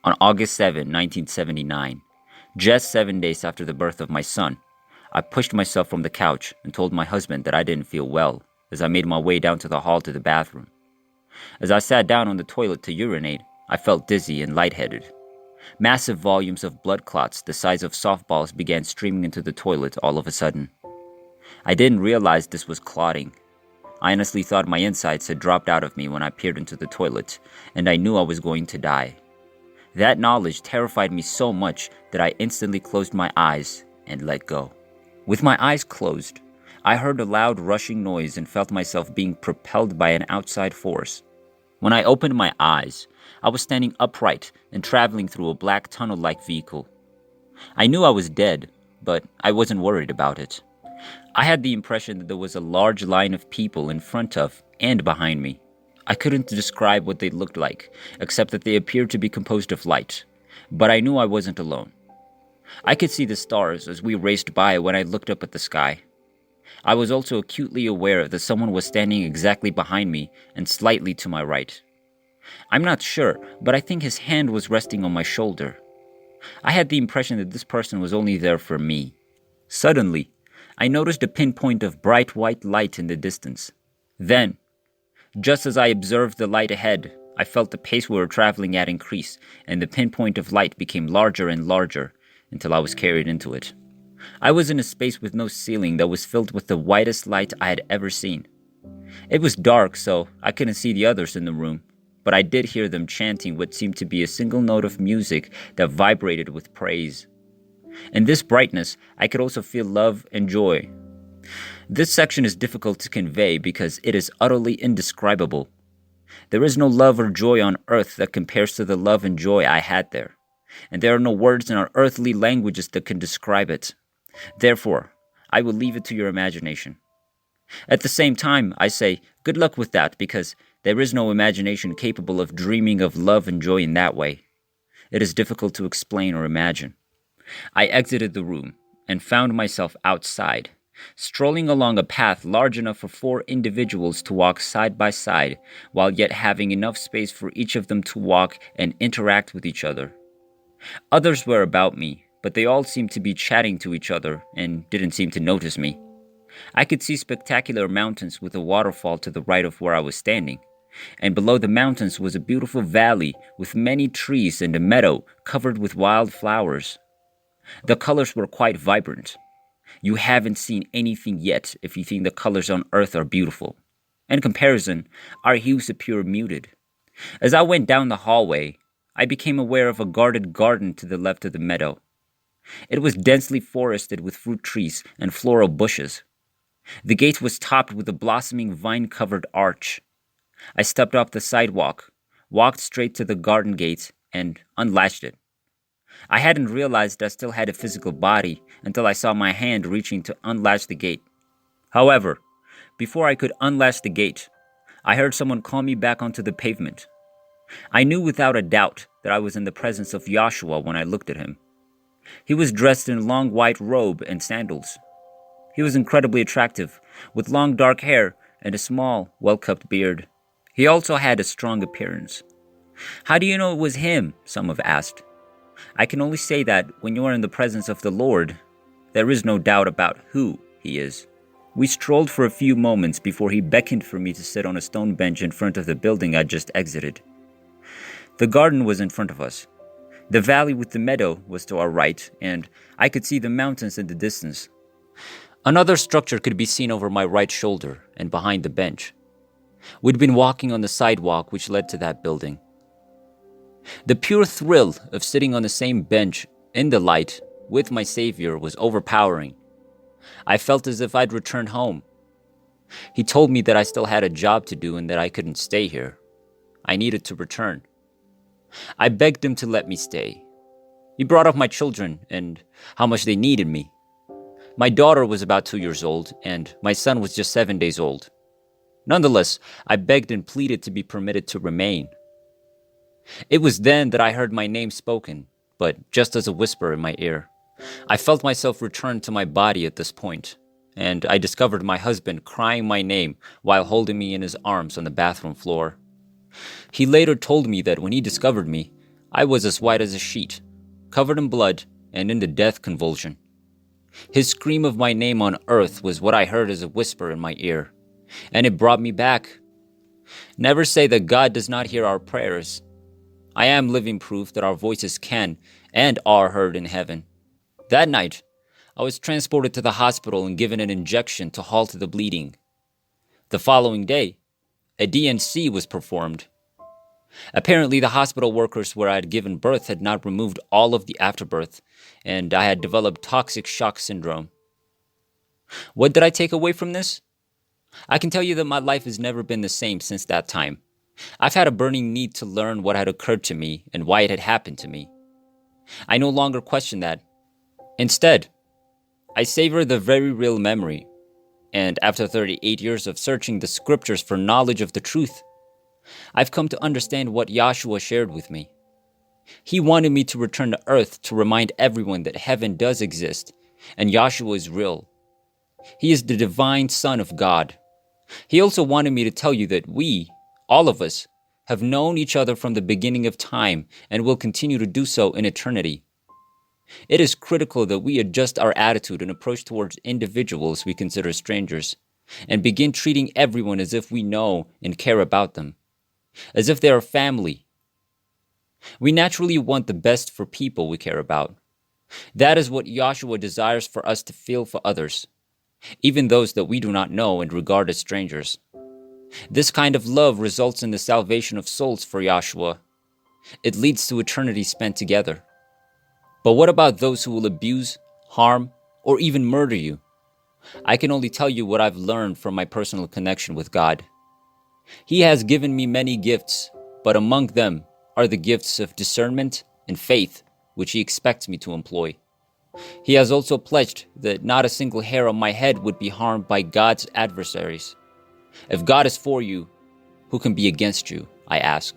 On August 7, 1979, just 7 days after the birth of my son, I pushed myself from the couch and told my husband that I didn't feel well as I made my way down to the hall to the bathroom. As I sat down on the toilet to urinate, I felt dizzy and lightheaded. Massive volumes of blood clots the size of softballs began streaming into the toilet all of a sudden. I didn't realize this was clotting. I honestly thought my insides had dropped out of me when I peered into the toilet, and I knew I was going to die. That knowledge terrified me so much that I instantly closed my eyes and let go. With my eyes closed, I heard a loud rushing noise and felt myself being propelled by an outside force. When I opened my eyes, I was standing upright and traveling through a black tunnel-like vehicle. I knew I was dead, but I wasn't worried about it. I had the impression that there was a large line of people in front of and behind me. I couldn't describe what they looked like, except that they appeared to be composed of light, but I knew I wasn't alone. I could see the stars as we raced by when I looked up at the sky. I was also acutely aware that someone was standing exactly behind me and slightly to my right. I'm not sure, but I think his hand was resting on my shoulder. I had the impression that this person was only there for me. Suddenly, I noticed a pinpoint of bright white light in the distance. Then, just as I observed the light ahead, I felt the pace we were traveling at increase, and the pinpoint of light became larger and larger until I was carried into it. I was in a space with no ceiling that was filled with the whitest light I had ever seen. It was dark, so I couldn't see the others in the room, but I did hear them chanting what seemed to be a single note of music that vibrated with praise. In this brightness, I could also feel love and joy. This section is difficult to convey because it is utterly indescribable. There is no love or joy on earth that compares to the love and joy I had there, and there are no words in our earthly languages that can describe it. Therefore, I will leave it to your imagination. At the same time, I say, good luck with that, because there is no imagination capable of dreaming of love and joy in that way. It is difficult to explain or imagine. I exited the room and found myself outside, strolling along a path large enough for 4 individuals to walk side by side, while yet having enough space for each of them to walk and interact with each other. Others were about me, but they all seemed to be chatting to each other and didn't seem to notice me. I could see spectacular mountains with a waterfall to the right of where I was standing, and below the mountains was a beautiful valley with many trees and a meadow covered with wild flowers. The colors were quite vibrant. You haven't seen anything yet if you think the colors on Earth are beautiful. In comparison, our hues appear muted. As I went down the hallway, I became aware of a guarded garden to the left of the meadow. It was densely forested with fruit trees and floral bushes. The gate was topped with a blossoming vine-covered arch. I stepped off the sidewalk, walked straight to the garden gate, and unlatched it. I hadn't realized I still had a physical body until I saw my hand reaching to unlatch the gate. However, before I could unlatch the gate, I heard someone call me back onto the pavement. I knew without a doubt that I was in the presence of Joshua when I looked at him. He was dressed in a long white robe and sandals. He was incredibly attractive, with long dark hair and a small, well-kept beard. He also had a strong appearance. How do you know it was him? Some have asked. I can only say that when you are in the presence of the Lord, there is no doubt about who he is. We strolled for a few moments before he beckoned for me to sit on a stone bench in front of the building I just exited. The garden was in front of us. The valley with the meadow was to our right, and I could see the mountains in the distance. Another structure could be seen over my right shoulder and behind the bench. We'd been walking on the sidewalk which led to that building. The pure thrill of sitting on the same bench in the light with my Savior was overpowering. I felt as if I'd returned home. He told me that I still had a job to do and that I couldn't stay here. I needed to return. I begged him to let me stay. He brought up my children and how much they needed me. My daughter was about 2 years old, and my son was just 7 days old. Nonetheless, I begged and pleaded to be permitted to remain. It was then that I heard my name spoken, but just as a whisper in my ear. I felt myself return to my body at this point, and I discovered my husband crying my name while holding me in his arms on the bathroom floor. He later told me that when he discovered me, I was as white as a sheet, covered in blood and in the death convulsion. His scream of my name on earth was what I heard as a whisper in my ear, and it brought me back. Never say that God does not hear our prayers. I am living proof that our voices can and are heard in heaven. That night, I was transported to the hospital and given an injection to halt the bleeding. The following day, a DNC was performed. Apparently, the hospital workers where I had given birth had not removed all of the afterbirth, and I had developed toxic shock syndrome. What did I take away from this? I can tell you that my life has never been the same since that time. I've had a burning need to learn what had occurred to me and why it had happened to me. I no longer question that. Instead, I savor the very real memory, and after 38 years of searching the scriptures for knowledge of the truth, I've come to understand what Yahshua shared with me. He wanted me to return to earth to remind everyone that heaven does exist, and Yahshua is real. He is the divine Son of God. He also wanted me to tell you that we, all of us, have known each other from the beginning of time and will continue to do so in eternity. It is critical that we adjust our attitude and approach towards individuals we consider strangers, and begin treating everyone as if we know and care about them, as if they are family. We naturally want the best for people we care about. That is what Yahshua desires for us to feel for others, even those that we do not know and regard as strangers. This kind of love results in the salvation of souls for Yahshua. It leads to eternity spent together. But what about those who will abuse, harm, or even murder you? I can only tell you what I've learned from my personal connection with God. He has given me many gifts, but among them are the gifts of discernment and faith, which He expects me to employ. He has also pledged that not a single hair on my head would be harmed by God's adversaries. If God is for you, who can be against you, I ask.